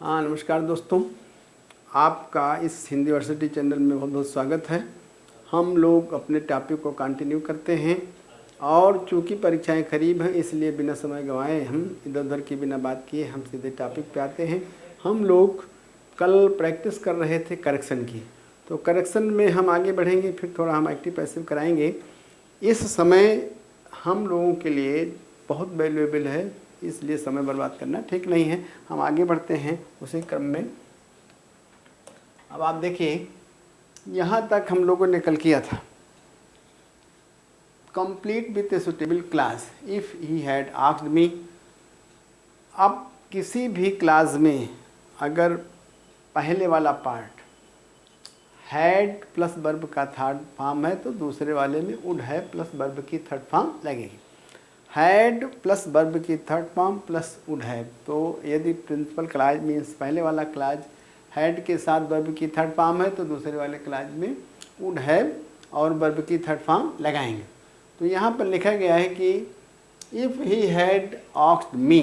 हाँ, नमस्कार दोस्तों। आपका इस हिंदी यूनिवर्सिटी चैनल में बहुत बहुत स्वागत है। हम लोग अपने टॉपिक को कंटिन्यू करते हैं और चूंकि परीक्षाएं करीब हैं इसलिए बिना समय गंवाए हम इधर उधर की बिना बात किए हम सीधे टॉपिक पे आते हैं। हम लोग कल प्रैक्टिस कर रहे थे करेक्शन की, तो करेक्शन में हम आगे बढ़ेंगे, फिर थोड़ा हम एक्टिव पैसिव कराएंगे। इस समय हम लोगों के लिए बहुत वैल्यूएबल है, इसलिए समय बर्बाद करना ठीक नहीं है। हम आगे बढ़ते हैं उसी क्रम में। अब आप देखिए, यहाँ तक हम लोगों ने कल किया था complete with a suitable class if he had asked मी। अब किसी भी क्लास में अगर पहले वाला पार्ट हैड प्लस वर्ब का थर्ड फॉर्म है तो दूसरे वाले में वुड हैव प्लस वर्ब की थर्ड फॉर्म लगेगी। हैड प्लस वर्ब की third form plus would have, तो यदि प्रिंसिपल क्लाज मीन्स पहले वाला क्लाज हैड के साथ वर्ब की थर्ड फॉर्म है तो दूसरे वाले क्लाज में वुड हैव और वर्ब की थर्ड फॉर्म लगाएंगे। तो यहाँ पर लिखा गया है कि if he had asked me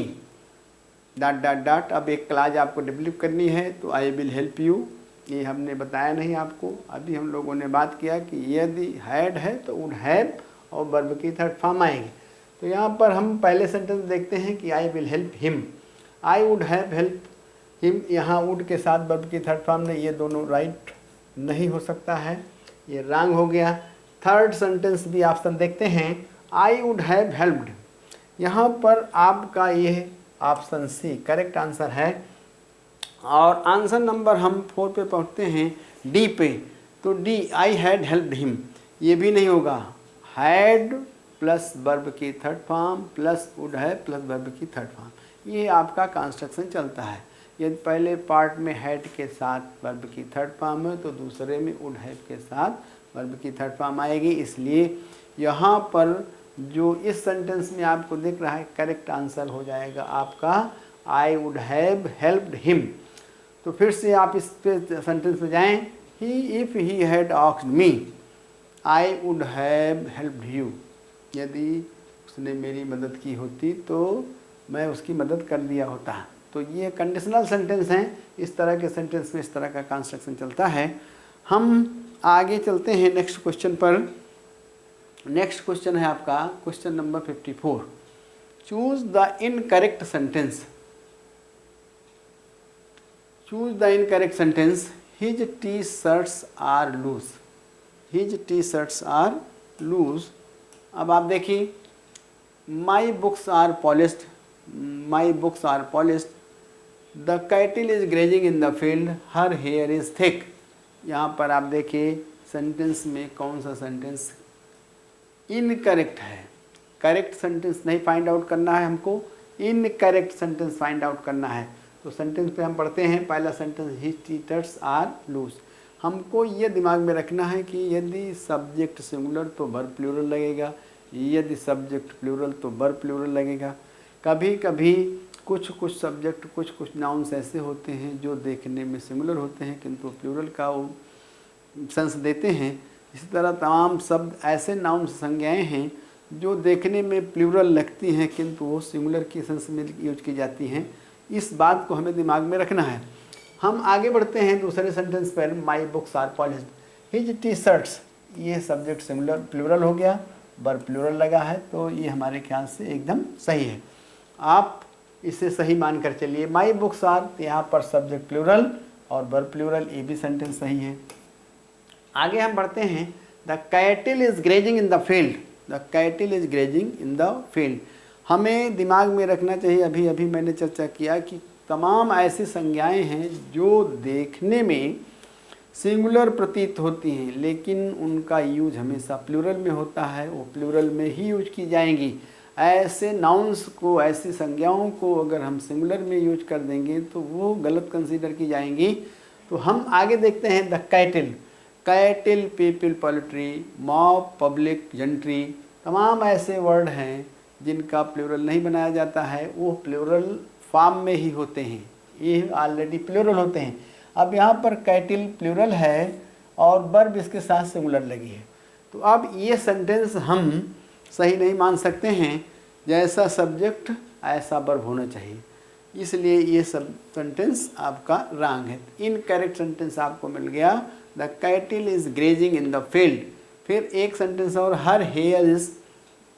dot dot dot. अब एक क्लाज आपको डेवलप करनी है तो आई विल हेल्प यू, ये हमने बताया नहीं आपको, अभी हम लोगों ने बात किया कि यदि हैड है तो वुड हैव और वर्ब की थर्ड फॉर्म आएगी। तो यहाँ पर हम पहले सेंटेंस देखते हैं कि I will help him, I would have help him. यहाँ वुड के साथ वर्ब की थर्ड फॉर्म ने, ये दोनों राइट नहीं हो सकता है, ये रॉन्ग हो गया। थर्ड सेंटेंस भी ऑप्शन देखते हैं, आई वुड हैव हेल्प्ड। यहाँ पर आपका ये ऑप्शन सी करेक्ट आंसर है। और आंसर नंबर हम 4 पे पहुँचते हैं, डी पे। तो D I had helped him, ये भी नहीं होगा। हैड प्लस वर्ब की third form plus would have plus verb की थर्ड फॉर्म, ये आपका कंस्ट्रक्शन चलता है। यदि पहले पार्ट में हैड के साथ वर्ब की थर्ड फॉर्म है तो दूसरे में वुड हैव के साथ वर्ब की थर्ड फॉर्म आएगी। इसलिए यहाँ पर जो इस सेंटेंस में आपको दिख रहा है करेक्ट आंसर हो जाएगा आपका I would have helped him. तो फिर से आप इस पे सेंटेंस में जाएं, he if he had asked me I would have helped you. यदि उसने मेरी मदद की होती तो मैं उसकी मदद कर दिया होता। तो ये कंडीशनल सेंटेंस हैं, इस तरह के सेंटेंस में इस तरह का कंस्ट्रक्शन चलता है। हम आगे चलते हैं नेक्स्ट क्वेश्चन पर। नेक्स्ट क्वेश्चन है आपका question number 54। Choose the incorrect sentence. Choose the incorrect sentence, his T shirts are loose. His T shirts are loose. अब आप देखिए, my books are polished, my books are polished, the cattle is grazing in the field, her hair is thick. यहाँ पर आप देखिए sentence में कौन सा सेंटेंस इनकरेक्ट है। करेक्ट सेंटेंस नहीं फाइंड आउट करना है हमको, इनकरेक्ट सेंटेंस फाइंड आउट करना है। तो सेंटेंस पे हम पढ़ते हैं, पहला sentence his teachers are loose. हमको ये दिमाग में रखना है कि यदि सब्जेक्ट सिंगुलर तो वर्ब प्लूरल लगेगा, यदि सब्जेक्ट प्लूरल तो वर्ब प्लूरल लगेगा। कभी कभी कुछ सब्जेक्ट कुछ नाउन्स ऐसे होते हैं जो देखने में सिंगुलर होते हैं किंतु प्लूरल का वो सेंस देते हैं। इसी तरह तमाम शब्द ऐसे नाउन संज्ञाएँ हैं जो देखने में प्लूरल लगती हैं किंतु वो सिंगुलर की सेंस में यूज की जाती हैं। इस बात को हमें दिमाग में रखना है। हम आगे बढ़ते हैं दूसरे सेंटेंस पर, my books are polished, his T shirts, ये सब्जेक्ट सिंगुलर प्लूरल हो गया, वर्ब प्लूरल लगा है, तो ये हमारे ख्याल से एकदम सही है। आप इसे सही मानकर चलिए। माई बुक्स आर, यहाँ पर सब्जेक्ट प्लूरल और वर्ब प्लूरल, ये भी सेंटेंस सही है। आगे हम बढ़ते हैं, the cattle is grazing in the field, the cattle is grazing in the field. हमें दिमाग में रखना चाहिए, अभी अभी मैंने चर्चा किया कि तमाम ऐसी संज्ञाएं हैं जो देखने में सिंगुलर प्रतीत होती हैं लेकिन उनका यूज हमेशा प्लूरल में होता है, वो प्लूरल में ही यूज की जाएंगी। ऐसे नाउन्स को, ऐसी संज्ञाओं को अगर हम सिंगुलर में यूज कर देंगे तो वो गलत कंसीडर की जाएंगी। तो हम आगे देखते हैं, the cattle, cattle people poultry, mob public gentry, तमाम ऐसे वर्ड हैं जिनका प्लूरल नहीं बनाया जाता है, वो प्लूरल फॉर्म में ही होते हैं, ये ऑलरेडी प्लूरल होते हैं। अब यहाँ पर कैटल प्लूरल है और वर्ब इसके साथ सिंगुलर लगी है, तो अब ये सेंटेंस हम सही नहीं मान सकते हैं। जैसा सब्जेक्ट ऐसा वर्ब होना चाहिए। इसलिए ये सब सेंटेंस आपका रॉन्ग है। इनकरेक्ट सेंटेंस आपको मिल गया, the cattle is grazing in the field. फिर एक सेंटेंस और, हर हेयर इज,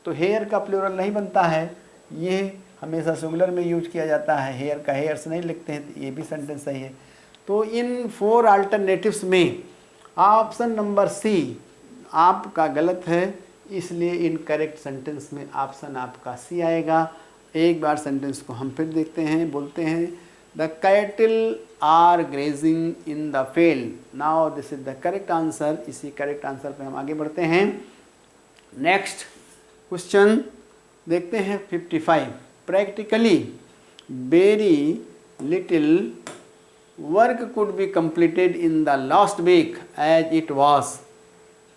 तो हेयर का प्लूरल नहीं बनता है, ये हमेशा सिंगुलर में यूज किया जाता है, हेयर का हेयर्स नहीं लिखते हैं, तो ये भी सेंटेंस सही है। तो इन 4 अल्टरनेटिव्स में ऑप्शन नंबर सी आपका गलत है, इसलिए इनकरेक्ट सेंटेंस में ऑप्शन आपका सी आएगा। एक बार सेंटेंस को हम फिर देखते हैं, बोलते हैं the cattle are grazing in the field. Now this is the correct answer. इसी करेक्ट आंसर पे हम आगे बढ़ते हैं। नेक्स्ट क्वेश्चन देखते हैं 55। Practically very little work could be completed in the last week as it was।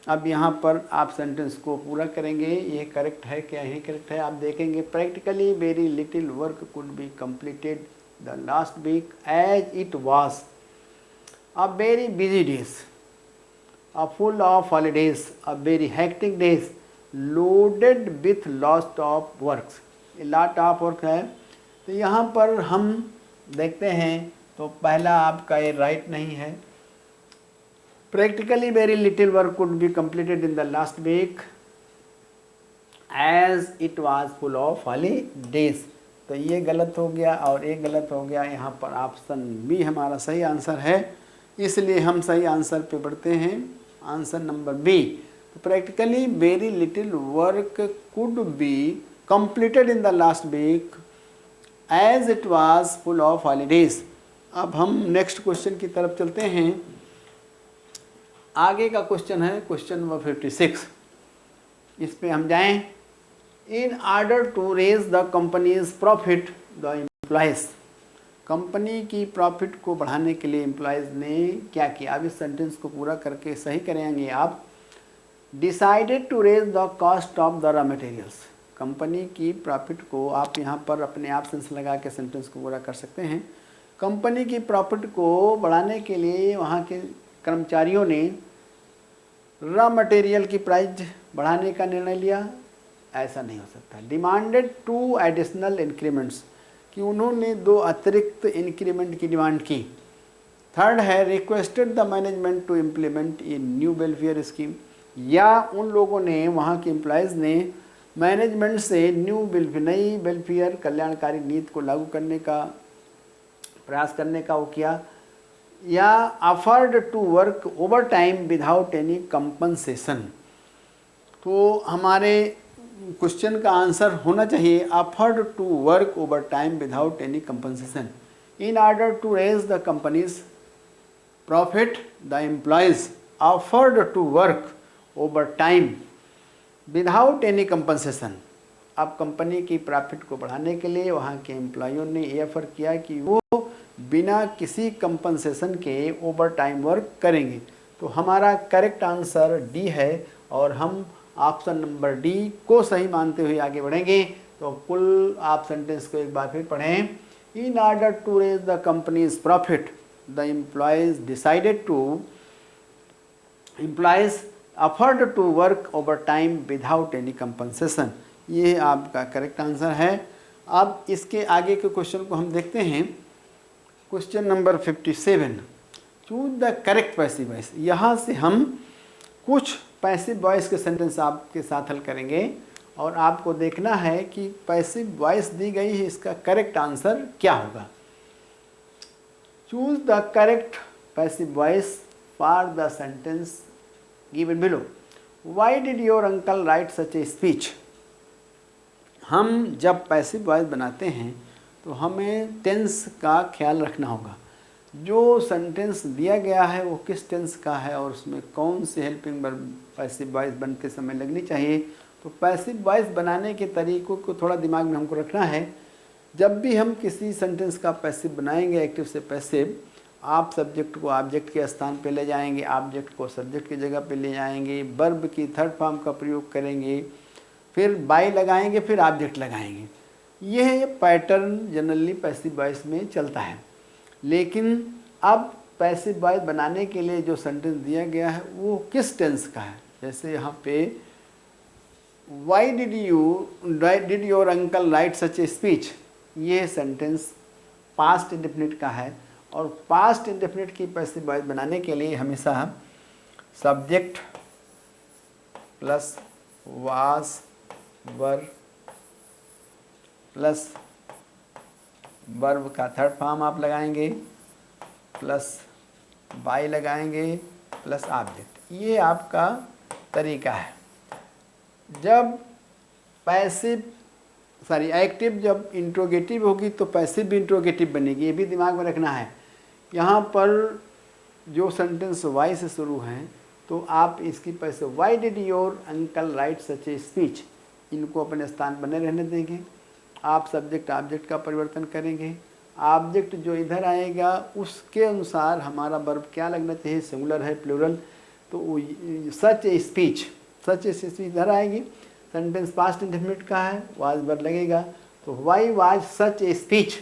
अब यहाँ पर आप सेंटेंस को पूरा करेंगे, ये करेक्ट है क्या, यही करेक्ट है, आप देखेंगे। Practically very little work could be completed the last week as it was a very busy days, a full of holidays, a very hectic days, loaded with lot of works. Lot of work है, तो यहाँ पर हम देखते हैं, तो पहला आपका ये राइट नहीं है। Practically very little work could be completed in the last week as it was full of holidays, तो ये गलत हो गया और ये गलत हो गया। यहाँ पर ऑप्शन बी हमारा सही आंसर है, इसलिए हम सही आंसर पे बढ़ते हैं, आंसर नंबर बी। तो practically very little work could be completed in the last week as it was full of holidays. अब हम नेक्स्ट क्वेश्चन की तरफ चलते हैं। आगे का क्वेश्चन है क्वेश्चन नंबर 56। इस पे हम जाएं। In order to raise the company's profit the employees. Company की प्रॉफिट को बढ़ाने के लिए एम्प्लॉयज़ ने क्या किया। अब इस सेंटेंस को पूरा करके सही करेंगे आप। Decided to raise the cost of the raw materials. Company की प्रॉफिट को आप यहाँ पर अपने ऑप्शंस लगा के सेंटेंस को पूरा कर सकते हैं। कंपनी की प्रॉफिट को बढ़ाने के लिए वहाँ के कर्मचारियों ने रॉ मटेरियल की प्राइस बढ़ाने का निर्णय लिया, ऐसा नहीं हो सकता। डिमांडेड 2 एडिशनल इंक्रीमेंट्स, कि उन्होंने 2 अतिरिक्त इंक्रीमेंट की डिमांड की। थर्ड है requested the management to implement a new welfare scheme, या उन लोगों ने, वहाँ के एम्प्लॉयज़ ने मैनेजमेंट से नई वेलफेयर कल्याणकारी नीति को लागू करने का प्रयास करने का वो किया, या afford to work overtime without any compensation. तो हमारे क्वेश्चन का आंसर होना चाहिए afford to work overtime without any compensation. In order to raise the company's profit the employees afford to work overtime without any compensation. अब company की profit को बढ़ाने के लिए वहाँ के एम्प्लॉयों ने ये ऑफर किया कि वो बिना किसी कंपनसेशन के ओवर टाइम वर्क करेंगे। तो हमारा करेक्ट आंसर डी है और हम ऑप्शन नंबर डी को सही मानते हुए आगे बढ़ेंगे। तो कुल आप सेंटेंस को एक बार फिर पढ़ें। In order to raise the company's profit the employees decided to employees afford to work overtime without any compensation. ये आपका करेक्ट आंसर है। अब इसके आगे के क्वेश्चन को हम देखते हैं। Question number 57, choose the correct passive voice. यहाँ से हम कुछ पैसिव वॉइस के सेंटेंस आपके साथ हल करेंगे और आपको देखना है कि पैसिव वॉइस दी गई है, इसका करेक्ट आंसर क्या होगा। Choose the correct passive voice for the sentence given below. Why did your uncle right such a speech. हम जब पैसिव वॉइस बनाते हैं तो हमें टेंस का ख्याल रखना होगा। जो सेंटेंस दिया गया है वो किस टेंस का है और उसमें कौन सी हेल्पिंग वर्ब पैसिव वॉइस बनते समय लगनी चाहिए। तो पैसिव वॉइस बनाने के तरीक़ों को थोड़ा दिमाग में हमको रखना है। जब भी हम किसी सेंटेंस का पैसिव बनाएंगे, एक्टिव से पैसिव, आप सब्जेक्ट को ऑब्जेक्ट के स्थान पे ले जाएंगे, ऑब्जेक्ट को सब्जेक्ट की जगह पे ले जाएंगे, वर्ब की थर्ड फॉर्म का प्रयोग करेंगे, फिर बाय लगाएंगे, फिर ऑब्जेक्ट लगाएंगे। यह पैटर्न जनरली पैसिव वॉइस में चलता है। लेकिन अब पैसिव वॉइस बनाने के लिए जो सेंटेंस दिया गया है वो किस टेंस का है। जैसे यहाँ पे why did your uncle right such a speech, ये सेंटेंस पास्ट इंडेफिनिट का है, और पास्ट इंडेफिनिट की पैसिव वॉइस बनाने के लिए हमेशा subject plus was were plus verb का थर्ड फॉर्म आप लगाएंगे प्लस बाई लगाएंगे प्लस ऑब्जेक्ट। ये आपका तरीका है। जब एक्टिव जब इंट्रोगेटिव होगी तो पैसिव भी इंट्रोगेटिव बनेगी, ये भी दिमाग में रखना है। यहाँ पर जो सेंटेंस वाई से शुरू हैं तो आप इसकी passive why did your uncle right such a speech, इनको अपने स्थान बने रहने देंगे। आप सब्जेक्ट ऑब्जेक्ट का परिवर्तन करेंगे। ऑब्जेक्ट जो इधर आएगा उसके अनुसार हमारा वर्ब क्या लगना चाहिए, सिंगुलर है प्लूरल, तो सच ए स्पीच इधर आएगी। सेंटेंस पास्ट इंडेफिनिट का है, वाज वर्ब लगेगा, तो why was such a speech.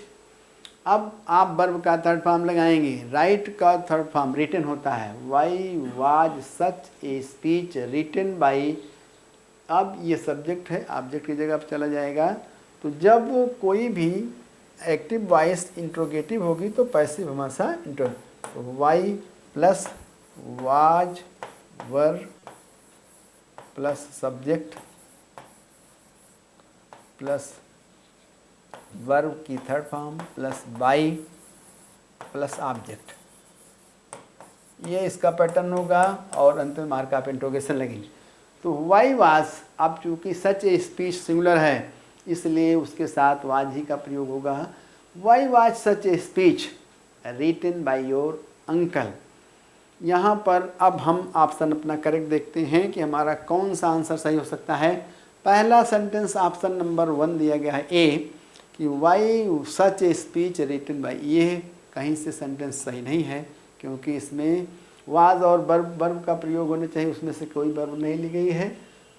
अब आप वर्ब का थर्ड फॉर्म लगाएंगे, राइट का थर्ड फॉर्म रिटन होता है, why was such a speech written by. अब ये सब्जेक्ट है, ऑब्जेक्ट की जगह पर चला जाएगा। तो जब कोई भी एक्टिव वॉइस इंट्रोगेटिव होगी तो पैसिव हमेशा तो why plus was were plus subject plus verb की third form plus by plus object, ये इसका पैटर्न होगा और अंत में मार्क ऑफ इंट्रोगेशन लगेगी। तो वाई वाज, अब चूँकि सच ए स्पीच सिंगुलर है इसलिए उसके साथ वाज ही का प्रयोग होगा। Why was such a speech written by your uncle. यहाँ पर अब हम ऑप्शन अपना करेक्ट देखते हैं कि हमारा कौन सा आंसर सही हो सकता है। पहला सेंटेंस ऑप्शन नंबर 1 दिया गया है ए कि why such a speech written by, ये कहीं से सेंटेंस सही नहीं है क्योंकि इसमें वाज और वर्ब का प्रयोग होना चाहिए, उसमें से कोई वर्ब नहीं ली गई है।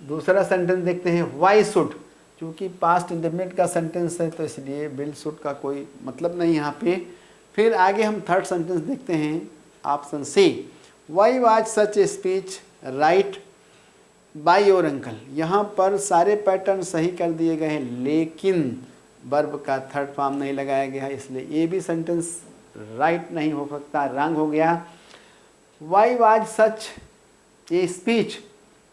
दूसरा सेंटेंस देखते हैं, वाई शुड, चूँकि पास्ट इंडेफिनिट का सेंटेंस है तो इसलिए विल शुड का कोई मतलब नहीं यहाँ पे। फिर आगे हम थर्ड सेंटेंस देखते हैं, option C, why was such a speech write by your uncle. यहाँ पर सारे पैटर्न सही कर दिए गए हैं लेकिन वर्ब का थर्ड फॉर्म नहीं लगाया गया है, इसलिए ये भी सेंटेंस राइट नहीं हो सकता, रॉन्ग हो गया। Why was such a speech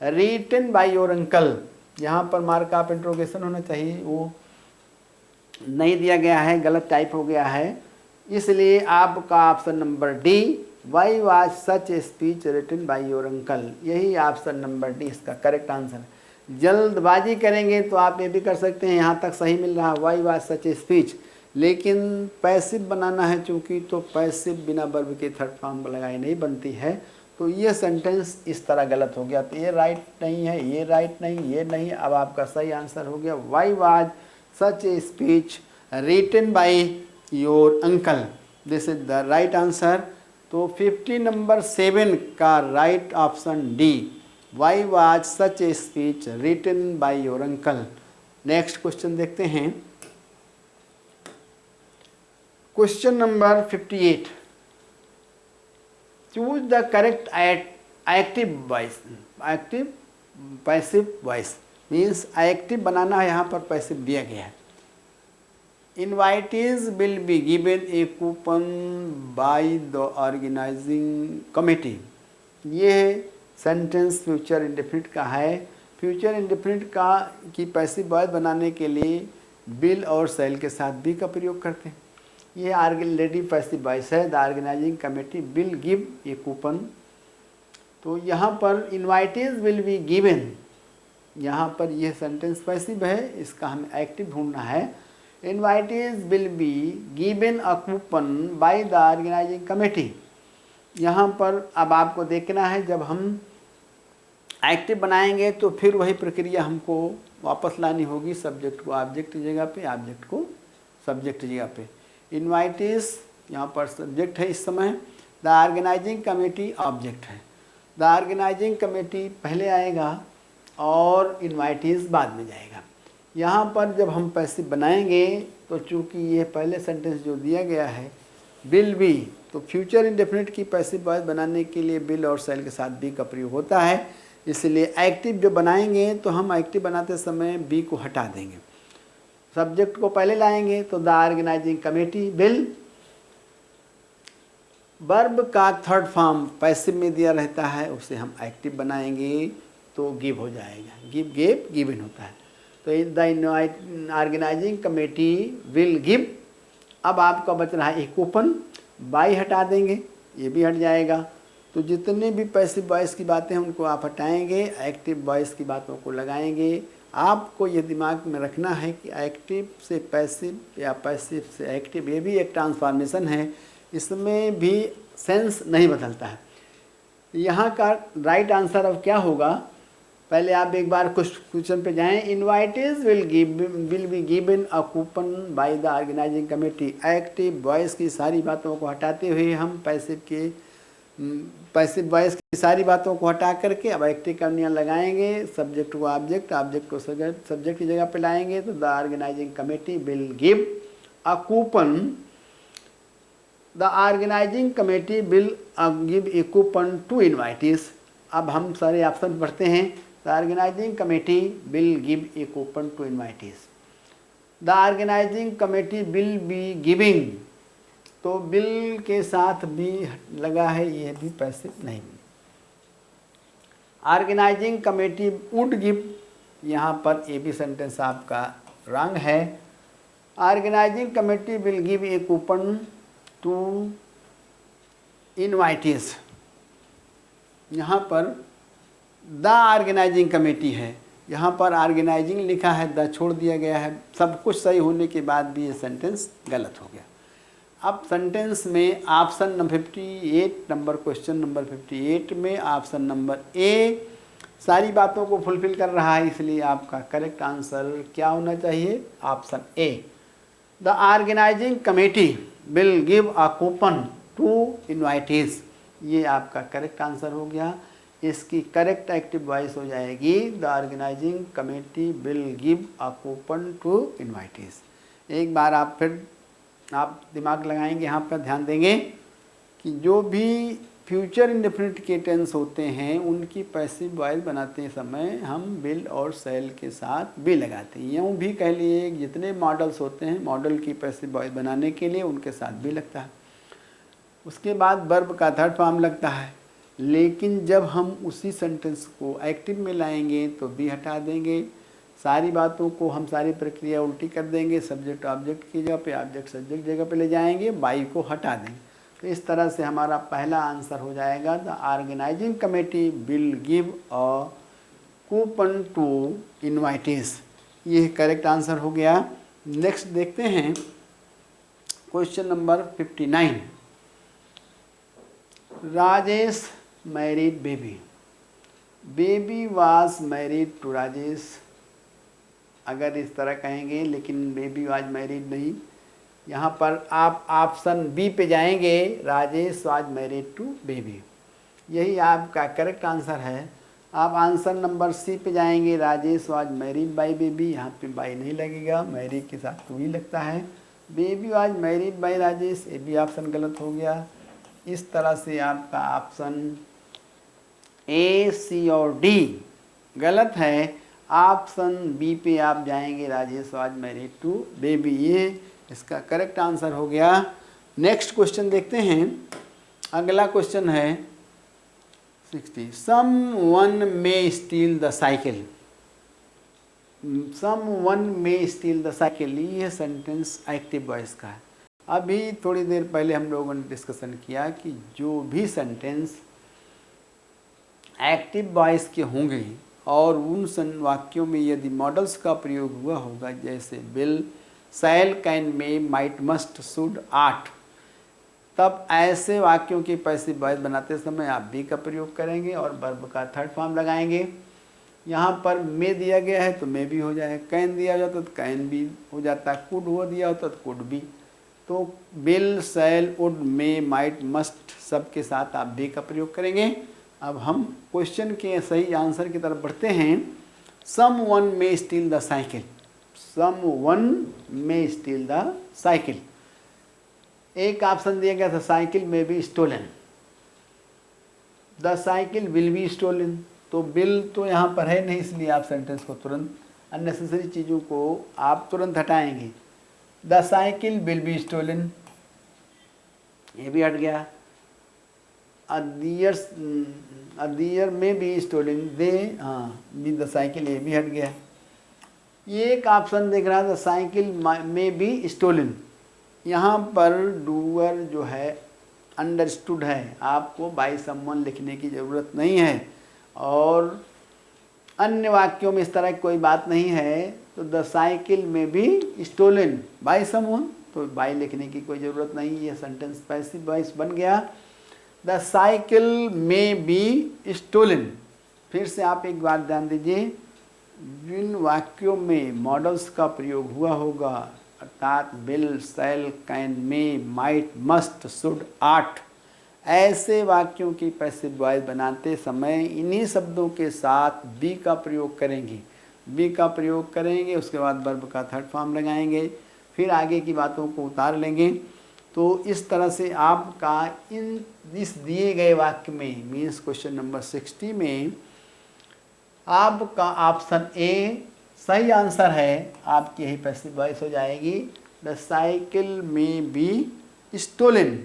written by your uncle, यहाँ पर मार्क ऑफ इंट्रोगेशन होना चाहिए, वो नहीं दिया गया है, गलत टाइप हो गया है, इसलिए आपका option number D, why was such a speech written by your uncle, यही ऑप्शन नंबर डी इसका करेक्ट आंसर है। जल्दबाजी करेंगे तो आप ये भी कर सकते हैं, यहाँ तक सही मिल रहा है why was such a speech, लेकिन पैसिव बनाना है चूँकि, तो पैसिव बिना वर्ब के थर्ड फॉर्म लगाए नहीं बनती है, तो ये सेंटेंस इस तरह गलत हो गया। तो ये राइट नहीं है, ये राइट नहीं, ये नहीं। अब आपका सही आंसर हो गया why was such a speech written by your uncle, this is the right answer. तो 50 नंबर 7 का right option D, why was such a speech written by your uncle. Next question देखते हैं, question number 58, choose the correct active voice. Active passive voice means active बनाना है, यहाँ पर passive दिया गया है। Invitees will be given a coupon by the organising committee. ये सेंटेंस फ्यूचर इंडेफिनिट का है। फ्यूचर इंडेफिनिट का की पैसिव वॉइस बनाने के लिए विल और शैल के साथ बी का प्रयोग करते हैं। ये ऑलरेडी पैसिव वॉइस है, the organising committee will give a coupon. तो यहाँ पर इनवाइटीज विल बी गिवन, यहाँ पर यह सेंटेंस पैसिव है, इसका हमें एक्टिव ढूंढना है। Invitees will be given a coupon by the organising committee. यहाँ पर अब आपको देखना है, जब हम एक्टिव बनाएंगे तो फिर वही प्रक्रिया हमको वापस लानी होगी, सब्जेक्ट को ऑब्जेक्ट की जगह पे, ऑब्जेक्ट को सब्जेक्ट की जगह पे। इनवाइटीज यहाँ पर सब्जेक्ट है इस समय, द ऑर्गेनाइजिंग कमेटी ऑब्जेक्ट है। द ऑर्गेनाइजिंग कमेटी पहले आएगा और इनवाइटीज बाद में जाएगा। यहाँ पर जब हम पैसिव बनाएंगे तो चूँकि ये पहले सेंटेंस जो दिया गया है विल बी, तो फ्यूचर इंडेफिनिट की पैसिव वॉइस बनाने के लिए विल और शैल के साथ बी का प्रयोग होता है, इसलिए एक्टिव जो बनाएंगे तो हम एक्टिव बनाते समय बी को हटा देंगे। सब्जेक्ट को पहले लाएंगे तो the organising committee will, verb का थर्ड फॉर्म पैसिव में दिया रहता है, उसे हम एक्टिव बनाएंगे तो गिव हो जाएगा, गिव गेव गिवन होता है। तो the organising committee will give. अब आपका बच रहा है एक कूपन, बाई हटा देंगे, ये भी हट जाएगा। तो जितने भी पैसिव वॉइस की बातें हैं उनको आप हटाएंगे, एक्टिव वॉइस की बातों को लगाएंगे। आपको ये दिमाग में रखना है कि एक्टिव से पैसिव या पैसिव से एक्टिव ये भी एक ट्रांसफॉर्मेशन है, इसमें भी सेंस नहीं बदलता है। यहाँ का राइट आंसर अब क्या होगा, पहले आप एक बार कुछ क्वेश्चन पे जाएं। Invitees will be given a coupon by the organising committee. Active voice की सारी बातों को हटाते हुए हम पैसिव वॉइस की सारी बातों को हटा करके अब एक्टिव कंडियाँ लगाएंगे, सब्जेक्ट को ऑब्जेक्ट, ऑब्जेक्ट को सब्जेक्ट की जगह पे लाएंगे। तो the organising committee will give a coupon, the organising committee will give a coupon to invitees. अब हम सारे ऑप्शन पढ़ते हैं। The organising committee will give a coupon to invitees, the organising committee will be giving, तो will के साथ भी लगा है, ये भी पैसे नहीं। ऑर्गेनाइजिंग कमेटी वुड गिव, यहाँ पर ए बी सेंटेंस आपका रॉन्ग है। Organising committee will give a coupon to invitees, यहाँ पर द ऑर्गेनाइजिंग कमेटी है, यहाँ पर ऑर्गेनाइजिंग लिखा है, द छोड़ दिया गया है। सब कुछ सही होने के बाद भी ये सेंटेंस गलत हो गया। अब सेंटेंस में option number 58 number question number 58 में ऑप्शन नंबर ए सारी बातों को फुलफिल कर रहा है, इसलिए आपका करेक्ट आंसर क्या होना चाहिए, option A. The organising committee will give a coupon to invitees, ये आपका करेक्ट आंसर हो गया। इसकी करेक्ट एक्टिव वॉइस हो जाएगी the organising committee will give a coupon to invitees. एक बार आप फिर आप दिमाग लगाएंगे, यहाँ पर ध्यान देंगे कि जो भी फ्यूचर इंडेफिनिट के टेंस होते हैं उनकी पैसिव वॉइस बनाते समय हम विल और शैल के साथ भी लगाते हैं। यूँ भी कह लिए जितने मॉडल्स होते हैं मॉडल की पैसिव वॉइस बनाने के लिए उनके साथ भी लगता है। उसके बाद वर्ब का थर्ड फॉर्म लगता है, लेकिन जब हम उसी सेंटेंस को एक्टिव में लाएंगे तो भी हटा देंगे, सारी बातों को हम सारी प्रक्रिया उल्टी कर देंगे, सब्जेक्ट ऑब्जेक्ट की जगह पे ऑब्जेक्ट सब्जेक्ट जगह पे ले जाएंगे, बाई को हटा देंगे। तो इस तरह से हमारा पहला आंसर हो जाएगा the organising committee will give a coupon to invitees, ये करेक्ट आंसर हो गया। नेक्स्ट देखते हैं question number 59। Rajesh married baby, baby was married to Rajesh, अगर इस तरह कहेंगे, लेकिन बेबी वाज मैरिड नहीं। यहाँ पर आप ऑप्शन बी पे जाएंगे, Rajesh was married to baby, यही आपका करेक्ट आंसर है। आप आंसर नंबर सी पे जाएंगे, Rajesh was married bye baby, यहाँ पे बाई नहीं लगेगा, मैरिड के साथ टू ही लगता है। Baby was married bye Rajesh, ये भी ऑप्शन गलत हो गया। इस तरह से आपका ऑप्शन ए, सी और डी गलत है। ऑप्शन बी पे आप जाएंगे, Rajesh was married to baby, ये इसका करेक्ट आंसर हो गया। नेक्स्ट क्वेश्चन देखते हैं। अगला क्वेश्चन है 60। Someone may steal the cycle, someone may steal the cycle, ये सेंटेंस एक्टिव वॉइस का है। अभी थोड़ी देर पहले हम लोगों ने डिस्कशन किया कि जो भी सेंटेंस एक्टिव वॉइस के होंगे और उन वाक्यों में यदि मॉडल्स का प्रयोग हुआ होगा, जैसे will, shall, can, may, might, must, should, ought, तब ऐसे वाक्यों की पैसिव वॉइस बनाते समय आप बी का प्रयोग करेंगे और वर्ब का थर्ड फॉर्म लगाएंगे। यहाँ पर मे दिया गया है तो मे भी हो जाए, कैन दिया जाता तो कैन भी हो जाता, कुड हो दिया होता तो कुड भी। तो will, shall, would, may, might, must सब के साथ आप बी का प्रयोग करेंगे। अब हम क्वेश्चन के सही आंसर की तरफ बढ़ते हैं। Someone may steal the cycle, someone may steal the cycle. एक ऑप्शन दिया गया था cycle may be stolen, the cycle will be stolen, तो विल तो यहाँ पर है नहीं, इसलिए आप सेंटेंस को तुरंत अननेसेसरी चीज़ों को आप तुरंत हटाएंगे। The cycle will be stolen, ये भी हट गया। अ डियर में बी स्टोलन, दे, हाँ बी द साइकिल, ये भी हट गया। ये एक ऑप्शन देख रहा था साइकिल में बी स्टोलन, यहाँ पर डूअर जो है अंडरस्टूड है, आपको बाय समवन लिखने की ज़रूरत नहीं है। और अन्य वाक्यों में इस तरह की कोई बात नहीं है, तो द साइकिल में भी स्टोलन बाय समवन, तो बाय लिखने की कोई ज़रूरत नहीं, ये सेंटेंस पैसिव वॉइस बन गया। The cycle may be stolen, फिर से आप एक बार ध्यान दीजिए, जिन वाक्यों में मॉडल्स का प्रयोग हुआ होगा अर्थात will, shall, can, may, might, must, should, ought, ऐसे वाक्यों की पैसिव वॉइस बनाते समय इन्हीं शब्दों के साथ बी का प्रयोग करेंगे। बी का प्रयोग करेंगे, उसके बाद वर्ब का थर्ड फॉर्म लगाएंगे, फिर आगे की बातों को उतार लेंगे। तो इस तरह से आपका इस दिए गए वाक्य में मीन्स क्वेश्चन नंबर 60 में आपका ऑप्शन ए सही आंसर है, आपकी यही पैसिव वॉइस हो जाएगी। The cycle may be stolen,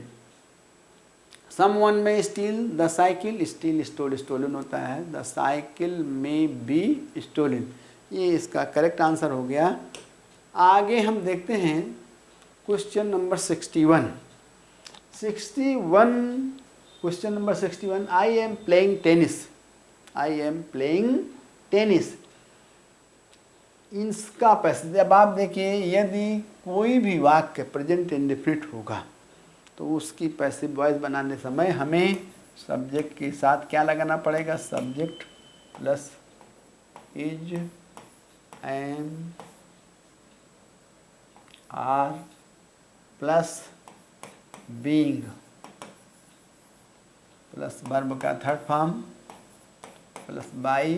someone may steal, the cycle, steal, stole, stolen होता है, the cycle may be stolen, ये इसका करेक्ट आंसर हो गया। आगे हम देखते हैं question number 61। Question number 61, I am playing tennis, I am playing tennis, इसका पैसिव। अब आप देखिए, यदि कोई भी वाक्य प्रेजेंट इंडेफिनिट होगा तो उसकी पैसिव वॉइस बनाने समय हमें सब्जेक्ट के साथ क्या लगाना पड़ेगा, subject plus is, am, are plus being plus verb का third form plus by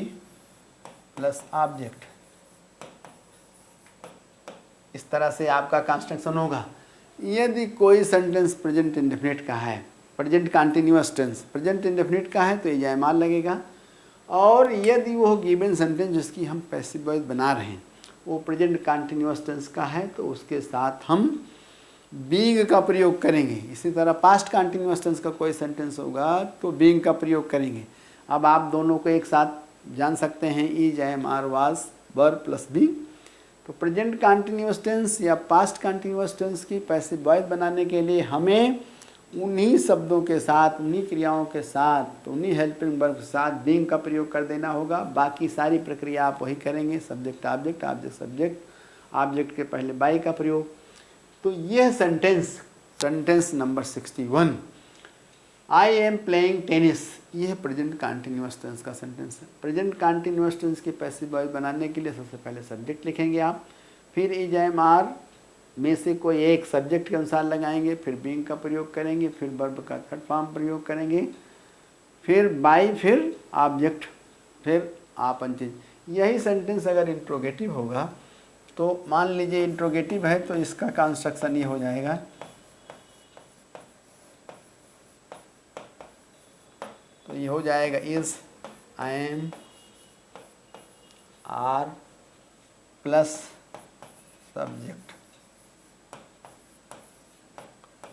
plus object. इस तरह से आपका कंस्ट्रक्शन होगा। यदि कोई सेंटेंस प्रेजेंट इंडेफिनिट का है, present continuous tense present indefinite का है तो ये एम आर लगेगा। और यदि वो गिवन सेंटेंस जिसकी हम पैसिव वॉइस बना रहे हैं वो प्रेजेंट कंटिन्यूअस टेंस का है तो उसके साथ हम बीइंग का प्रयोग करेंगे। इसी तरह पास्ट कंटिन्यूअस टेंस का कोई सेंटेंस होगा तो बीइंग का प्रयोग करेंगे। अब आप दोनों को एक साथ जान सकते हैं, is, am, are, was, were plus be. तो प्रेजेंट कंटिन्यूअस टेंस या पास्ट कंटिन्यूअस टेंस की पैसिव वॉइस बनाने के लिए हमें उन्हीं शब्दों के साथ, उन्हीं क्रियाओं के साथ, उन्हीं हेल्पिंग वर्ब के साथ बीइंग का प्रयोग कर देना होगा। बाकी सारी प्रक्रिया आप वही करेंगे, subject object, object subject, object के पहले बाई का प्रयोग। तो यह sentence number 61, I am playing tennis, यह प्रेजेंट कंटिन्यूअस टेंस का सेंटेंस है। प्रेजेंट कंटिन्यूअस टेंस की पैसिव वॉइस बनाने के लिए सबसे पहले सब्जेक्ट लिखेंगे आप, फिर इज, एम, आर में से कोई एक सब्जेक्ट के अनुसार लगाएंगे, फिर बीइंग का प्रयोग करेंगे, फिर वर्ब का थर्ड फॉर्म प्रयोग करेंगे, फिर बाई, फिर ऑब्जेक्ट, फिर आप अंतिम। यही सेंटेंस अगर इंट्रोगेटिव होगा तो मान लीजिए इंट्रोगेटिव है तो इसका कंस्ट्रक्शन ये हो जाएगा, तो ये हो जाएगा is, am, are plus subject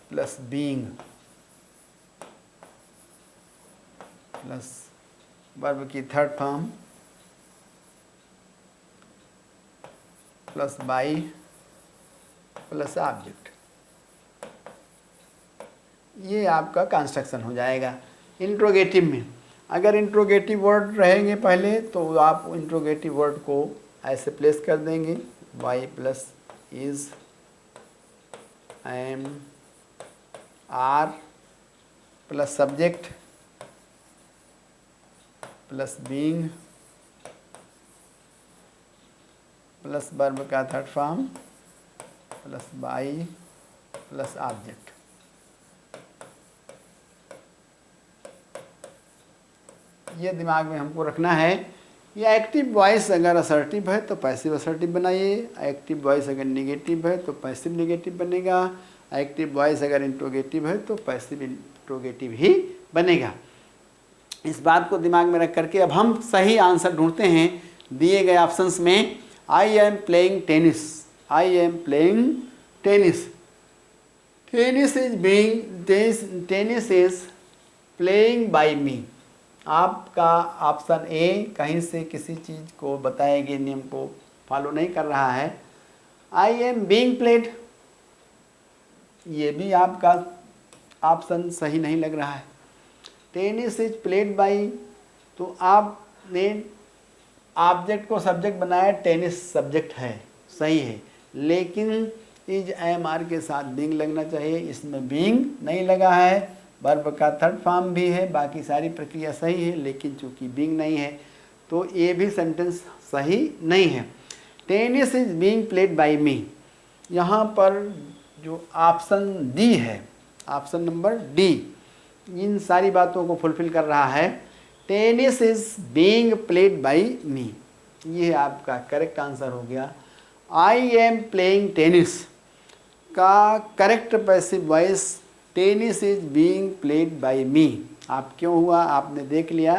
plus being plus verb की third form plus by plus object. ये आपका कंस्ट्रक्शन हो जाएगा इंट्रोगेटिव में। अगर इंट्रोगेटिव वर्ड रहेंगे पहले तो आप इंट्रोगेटिव वर्ड को ऐसे प्लेस कर देंगे, why plus is, am, are plus subject plus being plus verb का third form plus by plus object. ये दिमाग में हमको रखना है। या एक्टिव वॉइस अगर असर्टिव है तो पैसिव असर्टिव बनाइए, एक्टिव वॉइस अगर निगेटिव है तो पैसिव निगेटिव बनेगा, एक्टिव वॉइस अगर इंट्रोगेटिव है तो पैसिव इंट्रोगेटिव ही बनेगा। इस बात को दिमाग में रख करके अब हम सही आंसर ढूंढते हैं दिए गए ऑप्शंस में। I am playing tennis, I am playing tennis, tennis is being, tennis is playing by me. आपका ऑप्शन ए कहीं से किसी चीज़ को बताए गए नियम को फॉलो नहीं कर रहा है। आई एम बीइंग प्लेड, ये भी आपका ऑप्शन सही नहीं लग रहा है। टेनिस इज प्लेड बाय, तो आपने ऑब्जेक्ट को सब्जेक्ट बनाया, टेनिस सब्जेक्ट है, सही है, लेकिन इज एम आर के साथ बीइंग लगना चाहिए, इसमें बीइंग नहीं लगा है। वर्ब का थर्ड फॉर्म भी है, बाकी सारी प्रक्रिया सही है, लेकिन चूंकि बीइंग नहीं है तो ये भी सेंटेंस सही नहीं है। Tennis is being played by me, यहाँ पर जो ऑप्शन डी है, ऑप्शन नंबर डी, इन सारी बातों को फुलफिल कर रहा है। Tennis is being played by me, ये आपका करेक्ट आंसर हो गया। आई एम प्लेइंग टेनिस का correct passive voice tennis is being played by me. आप क्यों हुआ, आपने देख लिया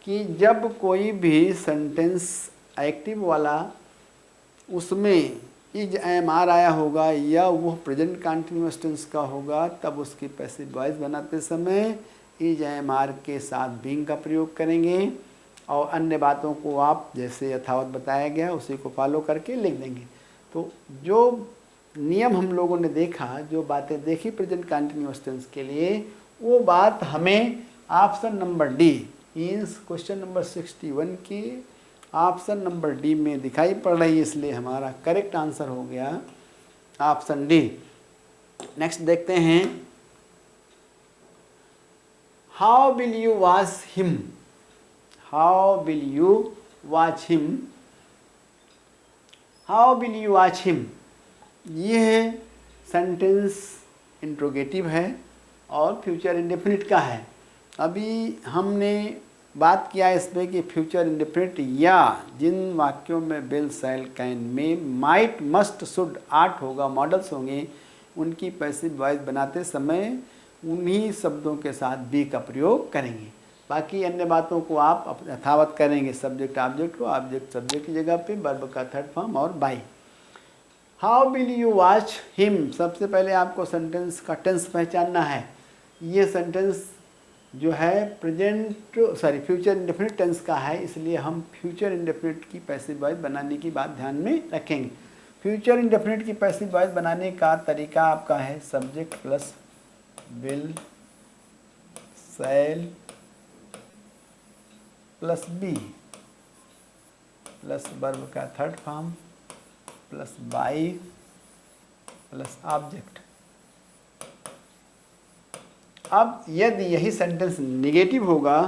कि जब कोई भी सेंटेंस एक्टिव वाला उसमें इज एम आर आया होगा या वो प्रेजेंट कंटिन्यूअस टेंस का होगा, तब उसकी पैसिव वॉइस बनाते समय इज एम आर के साथ बीइंग का प्रयोग करेंगे और अन्य बातों को आप जैसे यथावत बताया गया उसी को फॉलो करके लिख देंगे। तो जो नियम हम लोगों ने देखा, जो बातें देखी प्रेजेंट कंटिन्यूअस टेंस के लिए, वो बात हमें option number D, means question number 61 की ऑप्शन नंबर डी में दिखाई पड़ रही है, इसलिए हमारा करेक्ट आंसर हो गया ऑप्शन डी। नेक्स्ट देखते हैं, how will you watch him, how will you watch him, how will you watch him, ये सेंटेंस इंट्रोगेटिव है और फ्यूचर इंडेफिनिट का है। अभी हमने बात किया इस पर कि फ्यूचर इंडेफिनिट या जिन वाक्यों में विल, शैल, कैन, में, माइट, मस्ट, शुड, आर्ट होगा, मॉडल्स होंगे, उनकी पैसिव वॉइस बनाते समय उन्हीं शब्दों के साथ बी का प्रयोग करेंगे। बाकी अन्य बातों को आप यथावत करेंगे, सब्जेक्ट ऑब्जेक्ट को, ऑब्जेक्ट सब्जेक्ट की जगह पे, वर्ब का थर्ड फॉर्म और by. How will you watch him, सबसे पहले आपको सेंटेंस का टेंस पहचानना है। ये सेंटेंस जो है फ्यूचर इंडेफिनिट टेंस का है, इसलिए हम फ्यूचर इंडेफिनिट की पैसिव वॉइस बनाने की बात ध्यान में रखेंगे। फ्यूचर इंडेफिनिट की पैसिव वॉइस बनाने का तरीका आपका है subject plus will, shall plus be plus verb का third form plus by plus object. अब यदि यही सेंटेंस निगेटिव होगा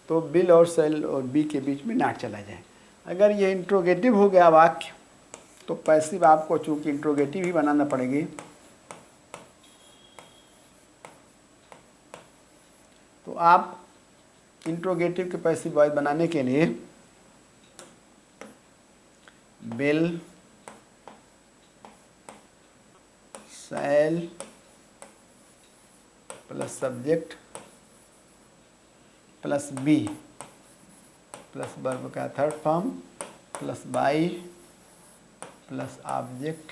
तो विल और शैल और बी के बीच में नॉट चला जाए। अगर ये इंट्रोगेटिव हो गया वाक्य तो पैसिव आपको चूंकि इंट्रोगेटिव ही बनाना पड़ेगी, तो आप इंट्रोगेटिव के पैसिव वॉइस बनाने के लिए will, shall plus subject plus be plus verb का third form plus by plus object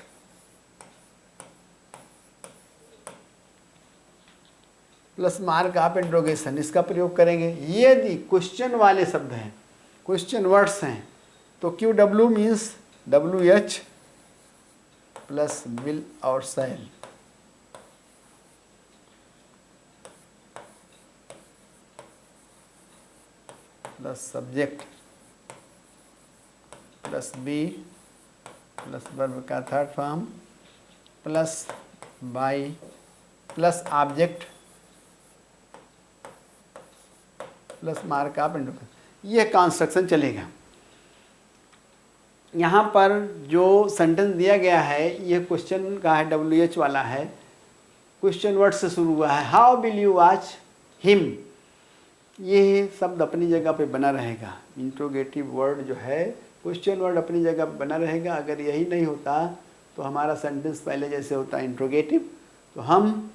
plus mark of interrogation, इसका प्रयोग करेंगे। यदि क्वेश्चन वाले शब्द हैं, क्वेश्चन वर्ड्स हैं, तो Q W means WH plus will और shall, plus subject plus be plus verb का third form plus by plus object plus mark of interrogation, ये कंस्ट्रक्शन चलेगा। यहाँ पर जो सेंटेंस दिया गया है ये क्वेश्चन का है, WH वाला है, क्वेश्चन वर्ड से शुरू हुआ है। How will you watch him, ये शब्द अपनी जगह पे बना रहेगा। इंट्रोगेटिव वर्ड जो है, क्वेश्चन वर्ड अपनी जगह पे बना रहेगा। अगर यही नहीं होता तो हमारा सेंटेंस पहले जैसे होता है इंट्रोगेटिव, तो हम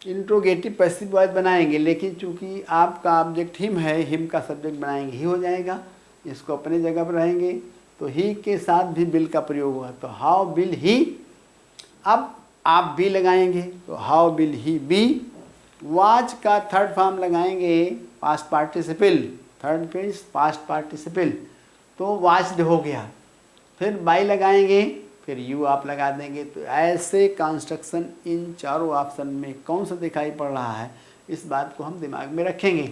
इंट्रोगेटिव पैसिव वॉइस बनाएंगे, लेकिन चूंकि आपका ऑब्जेक्ट हिम है, हिम का सब्जेक्ट बनाएंगे ही हो जाएगा, इसको अपनी जगह पर रहेंगे। तो ही के साथ भी विल का प्रयोग हुआ, तो हाउ विल ही। अब आप बी लगाएंगे तो how will he be. Watch का थर्ड फॉर्म लगाएंगे past participle, third page past participle, तो वॉच्ड हो गया। फिर बाई लगाएंगे, फिर यू आप लगा देंगे। तो ऐसे कंस्ट्रक्शन इन चारों ऑप्शन में कौन सा दिखाई पड़ रहा है, इस बात को हम दिमाग में रखेंगे।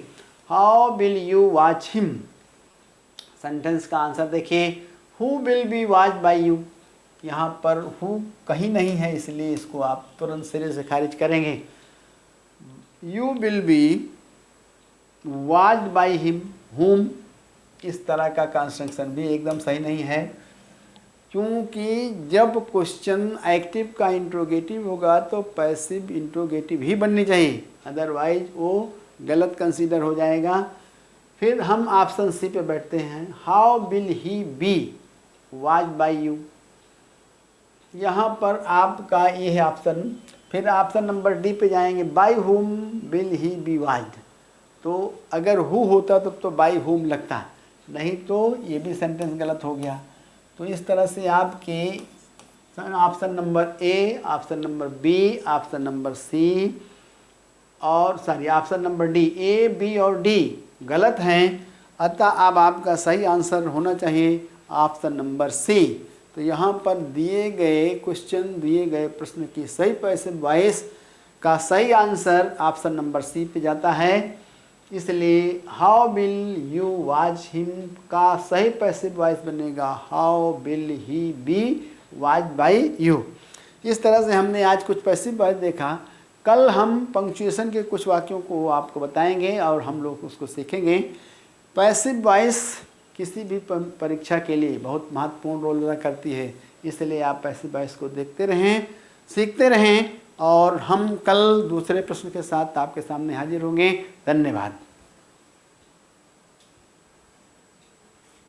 How will you watch him. Sentence का आंसर देखिए, who will be watched by you. यहाँ पर हु कहीं नहीं है, इसलिए इसको आप तुरंत सिरे से खारिज करेंगे। You will be watched by him, हुम, इस तरह का कंस्ट्रक्शन भी एकदम सही नहीं है, क्योंकि जब क्वेश्चन एक्टिव का इंट्रोगेटिव होगा तो पैसिव इंट्रोगेटिव ही बननी चाहिए, अदरवाइज वो गलत कंसीडर हो जाएगा। फिर हम ऑप्शन सी पे बैठते हैं, how will he be watched by you. यहाँ पर आपका ये है ऑप्शन। फिर ऑप्शन नंबर डी पे जाएंगे, by whom will he be watched. तो अगर हु होता तब तो बाय हुम लगता, नहीं तो ये भी सेंटेंस गलत हो गया। तो इस तरह से आपके option number A, option number B, option number C और option number D, A B और डी गलत हैं। अतः अब आपका सही आंसर होना चाहिए ऑप्शन नंबर सी। तो यहाँ पर दिए गए क्वेश्चन, दिए गए प्रश्न की सही पैसिव वॉइस का सही आंसर ऑप्शन नंबर सी पे जाता है। इसलिए how will you watch him का सही पैसिव वॉइस बनेगा how will he be watched by you. इस तरह से हमने आज कुछ पैसिव वॉइस देखा। कल हम पंक्चुएशन के कुछ वाक्यों को आपको बताएंगे और हम लोग उसको सीखेंगे। पैसिव वॉइस किसी भी परीक्षा के लिए बहुत महत्वपूर्ण रोल अदा करती है, इसलिए आप पैसिव वॉइस को देखते रहें, सीखते रहें और हम कल दूसरे प्रश्न के साथ आपके सामने हाजिर होंगे। धन्यवाद।